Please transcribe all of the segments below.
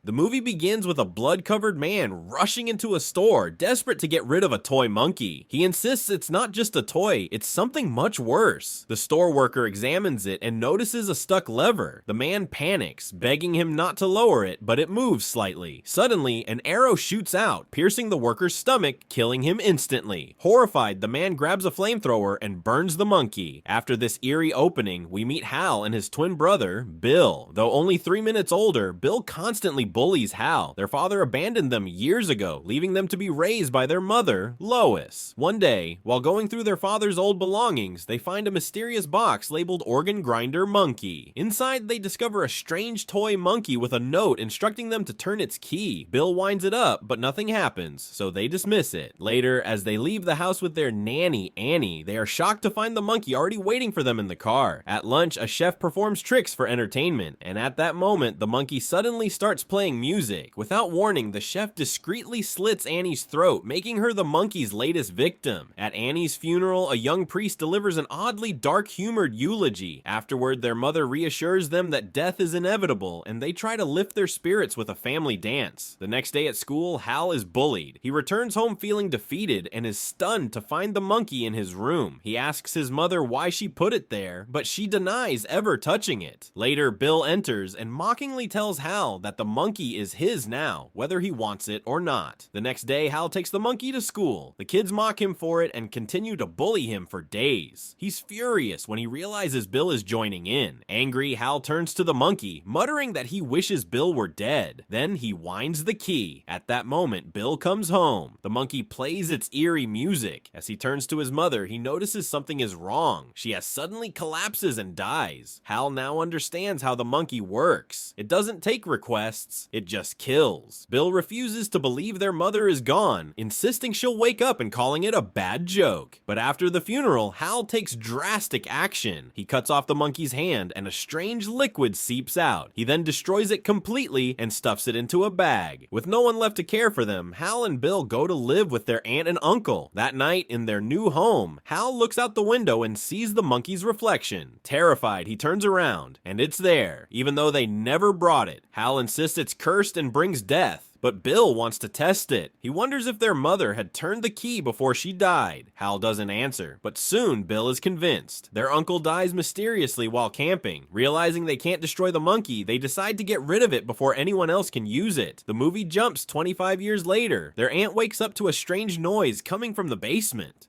The movie begins with a blood-covered man rushing into a store, desperate to get rid of a toy monkey. He insists it's not just a toy, it's something much worse. The store worker examines it and notices a stuck lever. The man panics, begging him not to lower it, but it moves slightly. Suddenly, an arrow shoots out, piercing the worker's stomach, killing him instantly. Horrified, the man grabs a flamethrower and burns the monkey. After this eerie opening, we meet Hal and his twin brother, Bill. Though only 3 minutes older, Bill constantly bullies Hal. Their father abandoned them years ago, leaving them to be raised by their mother, Lois. One day, while going through their father's old belongings, they find a mysterious box labeled Organ Grinder Monkey. Inside, they discover a strange toy monkey with a note instructing them to turn its key. Bill winds it up, but nothing happens, so they dismiss it. Later, as they leave the house with their nanny, Annie, they are shocked to find the monkey already waiting for them in the car. At lunch, a chef performs tricks for entertainment, and at that moment, the monkey suddenly starts playing music. Without warning, the chef discreetly slits Annie's throat, making her the monkey's latest victim. At Annie's funeral, a young priest delivers an oddly dark-humored eulogy. Afterward, their mother reassures them that death is inevitable, and they try to lift their spirits with a family dance. The next day at school, Hal is bullied. He returns home feeling defeated and is stunned to find the monkey in his room. He asks his mother why she put it there, but she denies ever touching it. Later, Bill enters and mockingly tells Hal that the monkey is his now, whether he wants it or not. The next day, Hal takes the monkey to school. The kids mock him for it and continue to bully him for days. He's furious when he realizes Bill is joining in. Angry, Hal turns to the monkey, muttering that he wishes Bill were dead. Then he winds the key. At that moment, Bill comes home. The monkey plays its eerie music. As he turns to his mother, he notices something is wrong. She has suddenly collapses and dies. Hal now understands how the monkey works. It doesn't take requests, it just kills. Bill refuses to believe their mother is gone, insisting she'll wake up and calling it a bad joke. But after the funeral, Hal takes drastic action. He cuts off the monkey's hand and a strange liquid seeps out. He then destroys it completely and stuffs it into a bag. With no one left to care for them, Hal and Bill go to live with their aunt and uncle. That night, in their new home, Hal looks out the window and sees the monkey's reflection. Terrified, he turns around, and it's there, even though they never brought it. Hal insists it's cursed and brings death, but Bill wants to test it. He wonders if their mother had turned the key before she died. Hal doesn't answer, but soon Bill is convinced. Their uncle dies mysteriously while camping. Realizing they can't destroy the monkey, they decide to get rid of it before anyone else can use it. The movie jumps 25 years later. Their aunt wakes up to a strange noise coming from the basement.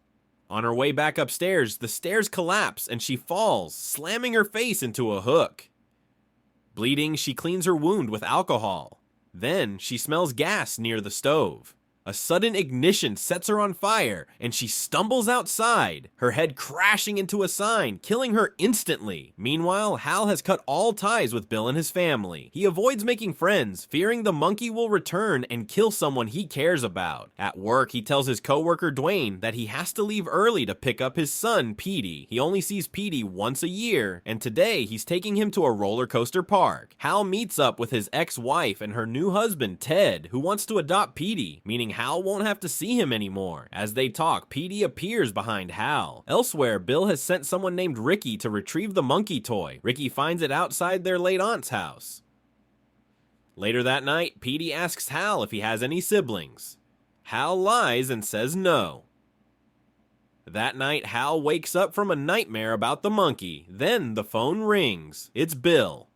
On her way back upstairs, the stairs collapse and she falls, slamming her face into a hook. Bleeding, she cleans her wound with alcohol. Then, she smells gas near the stove. A sudden ignition sets her on fire, and she stumbles outside, her head crashing into a sign, killing her instantly. Meanwhile, Hal has cut all ties with Bill and his family. He avoids making friends, fearing the monkey will return and kill someone he cares about. At work, he tells his coworker Dwayne that he has to leave early to pick up his son, Petey. He only sees Petey once a year, and today he's taking him to a roller coaster park. Hal meets up with his ex-wife and her new husband, Ted, who wants to adopt Petey, meaning Hal won't have to see him anymore. As they talk, Petey appears behind Hal. Elsewhere, Bill has sent someone named Ricky to retrieve the monkey toy. Ricky finds it outside their late aunt's house. Later that night, Petey asks Hal if he has any siblings. Hal lies and says no. That night, Hal wakes up from a nightmare about the monkey. Then the phone rings. It's Bill.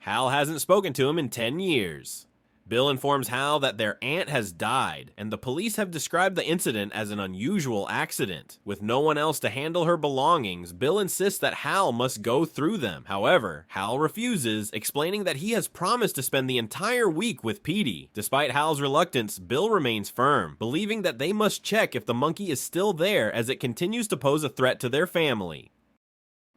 Hal hasn't spoken to him in 10 years. Bill informs Hal that their aunt has died, and the police have described the incident as an unusual accident. With no one else to handle her belongings, Bill insists that Hal must go through them. However, Hal refuses, explaining that he has promised to spend the entire week with Petey. Despite Hal's reluctance, Bill remains firm, believing that they must check if the monkey is still there as it continues to pose a threat to their family.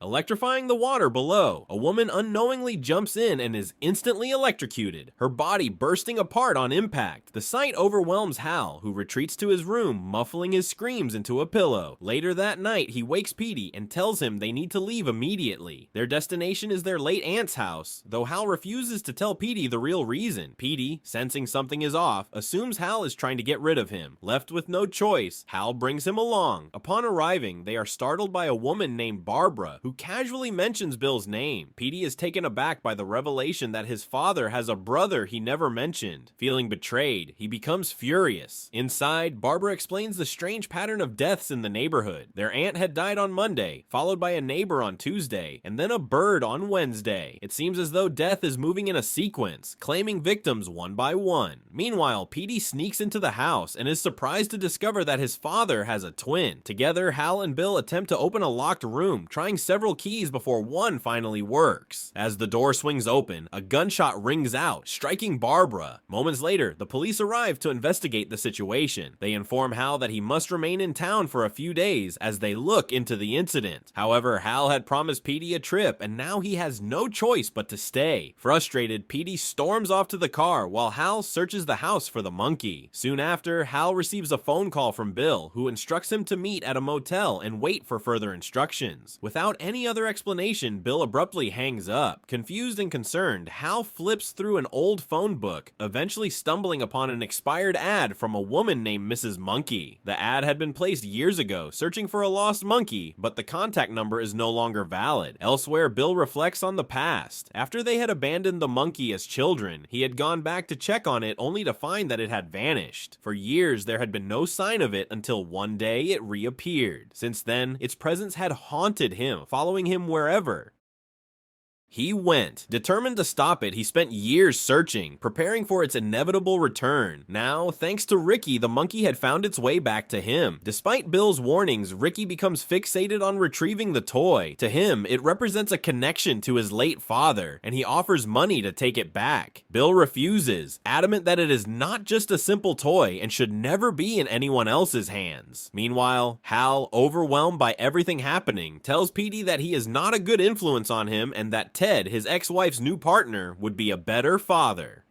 Electrifying the water below, a woman unknowingly jumps in and is instantly electrocuted, her body bursting apart on impact. The sight overwhelms Hal, who retreats to his room, muffling his screams into a pillow. Later that night, he wakes Petey and tells him they need to leave immediately. Their destination is their late aunt's house, though Hal refuses to tell Petey the real reason. Petey, sensing something is off, assumes Hal is trying to get rid of him. Left with no choice, Hal brings him along. Upon arriving, they are startled by a woman named Barbara, who casually mentions Bill's name. Petey is taken aback by the revelation that his father has a brother he never mentioned. Feeling betrayed, he becomes furious. Inside, Barbara explains the strange pattern of deaths in the neighborhood. Their aunt had died on Monday, followed by a neighbor on Tuesday, and then a bird on Wednesday. It seems as though death is moving in a sequence, claiming victims one by one. Meanwhile, Petey sneaks into the house and is surprised to discover that his father has a twin. Together, Hal and Bill attempt to open a locked room, trying several keys before one finally works. As the door swings open, a gunshot rings out, striking Barbara. Moments later, the police arrive to investigate the situation. They inform Hal that he must remain in town for a few days as they look into the incident. However, Hal had promised Petey a trip, and now he has no choice but to stay. Frustrated, Petey storms off to the car while Hal searches the house for the monkey. Soon after, Hal receives a phone call from Bill, who instructs him to meet at a motel and wait for further instructions. Without any other explanation, Bill abruptly hangs up. Confused and concerned, Hal flips through an old phone book, eventually stumbling upon an expired ad from a woman named Mrs. Monkey. The ad had been placed years ago, searching for a lost monkey, but the contact number is no longer valid. Elsewhere, Bill reflects on the past. After they had abandoned the monkey as children, he had gone back to check on it only to find that it had vanished. For years, there had been no sign of it until one day it reappeared. Since then, its presence had haunted him, following him wherever he went. Determined to stop it, he spent years searching, preparing for its inevitable return. Now, thanks to Ricky, the monkey had found its way back to him. Despite Bill's warnings, Ricky becomes fixated on retrieving the toy. To him, it represents a connection to his late father, and he offers money to take it back. Bill refuses, adamant that it is not just a simple toy and should never be in anyone else's hands. Meanwhile, Hal, overwhelmed by everything happening, tells Petey that he is not a good influence on him and that Ted, his ex-wife's new partner, would be a better father.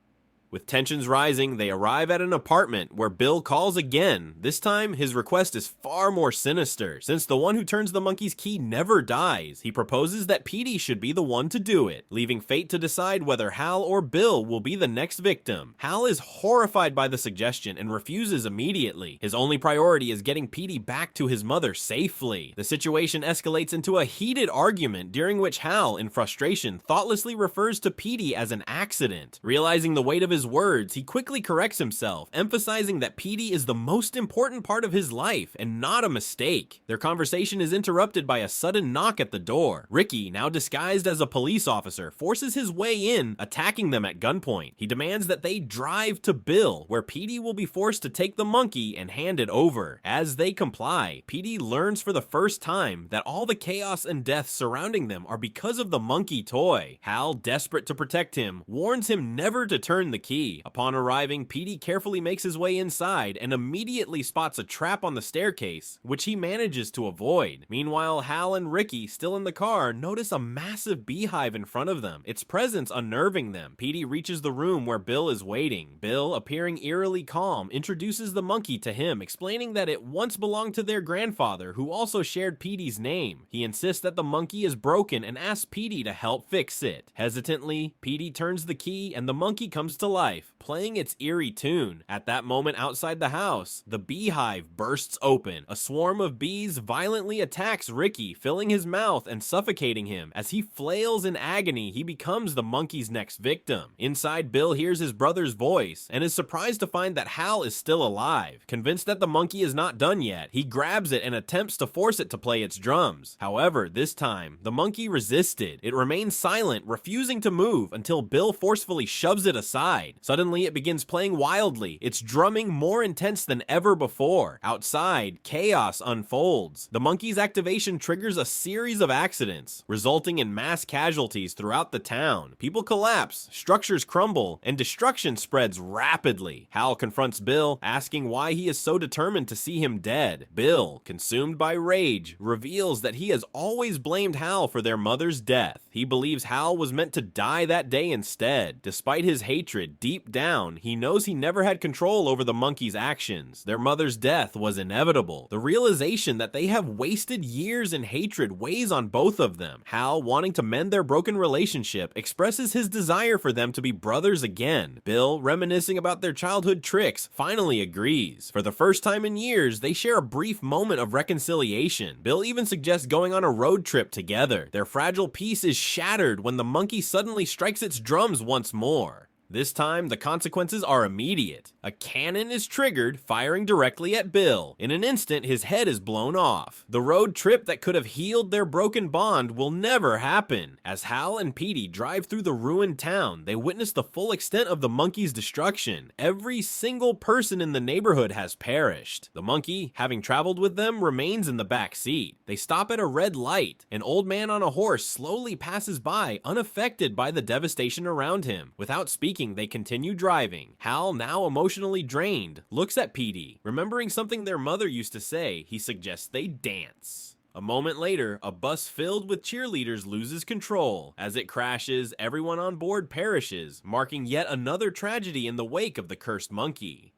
With tensions rising, they arrive at an apartment where Bill calls again. This time, his request is far more sinister. Since the one who turns the monkey's key never dies, he proposes that Petey should be the one to do it, leaving fate to decide whether Hal or Bill will be the next victim. Hal is horrified by the suggestion and refuses immediately. His only priority is getting Petey back to his mother safely. The situation escalates into a heated argument during which Hal, in frustration, thoughtlessly refers to Petey as an accident. Realizing the weight of his words, he quickly corrects himself, emphasizing that Petey is the most important part of his life and not a mistake. Their conversation is interrupted by a sudden knock at the door. Ricky, now disguised as a police officer, forces his way in, attacking them at gunpoint. He demands that they drive to Bill, where Petey will be forced to take the monkey and hand it over. As they comply, Petey learns for the first time that all the chaos and death surrounding them are because of the monkey toy. Hal, desperate to protect him, warns him never to turn the key. Upon arriving, Petey carefully makes his way inside and immediately spots a trap on the staircase, which he manages to avoid. Meanwhile, Hal and Ricky, still in the car, notice a massive beehive in front of them, its presence unnerving them. Petey reaches the room where Bill is waiting. Bill, appearing eerily calm, introduces the monkey to him, explaining that it once belonged to their grandfather, who also shared Petey's name. He insists that the monkey is broken and asks Petey to help fix it. Hesitantly, Petey turns the key and the monkey comes to life, playing its eerie tune. At that moment outside the house, the beehive bursts open. A swarm of bees violently attacks Ricky, filling his mouth and suffocating him. As he flails in agony, he becomes the monkey's next victim. Inside, Bill hears his brother's voice and is surprised to find that Hal is still alive. Convinced that the monkey is not done yet, he grabs it and attempts to force it to play its drums. However, this time, the monkey resisted. It remains silent, refusing to move until Bill forcefully shoves it aside. Suddenly, it begins playing wildly, its drumming more intense than ever before. Outside, chaos unfolds. The monkey's activation triggers a series of accidents, resulting in mass casualties throughout the town. People collapse, structures crumble, and destruction spreads rapidly. Hal confronts Bill, asking why he is so determined to see him dead. Bill, consumed by rage, reveals that he has always blamed Hal for their mother's death. He believes Hal was meant to die that day instead. Despite his hatred, but deep down, he knows he never had control over the monkey's actions. Their mother's death was inevitable. The realization that they have wasted years in hatred weighs on both of them. Hal, wanting to mend their broken relationship, expresses his desire for them to be brothers again. Bill, reminiscing about their childhood tricks, finally agrees. For the first time in years, they share a brief moment of reconciliation. Bill even suggests going on a road trip together. Their fragile peace is shattered when the monkey suddenly strikes its drums once more. This time, the consequences are immediate. A cannon is triggered, firing directly at Bill. In an instant, his head is blown off. The road trip that could have healed their broken bond will never happen. As Hal and Petey drive through the ruined town, they witness the full extent of the monkey's destruction. Every single person in the neighborhood has perished. The monkey, having traveled with them, remains in the back seat. They stop at a red light. An old man on a horse slowly passes by, unaffected by the devastation around him. Without speaking, they continue driving. Hal, now emotionally drained, looks at Petey. Remembering something their mother used to say, he suggests they dance. A moment later, a bus filled with cheerleaders loses control. As it crashes, everyone on board perishes, marking yet another tragedy in the wake of the cursed monkey.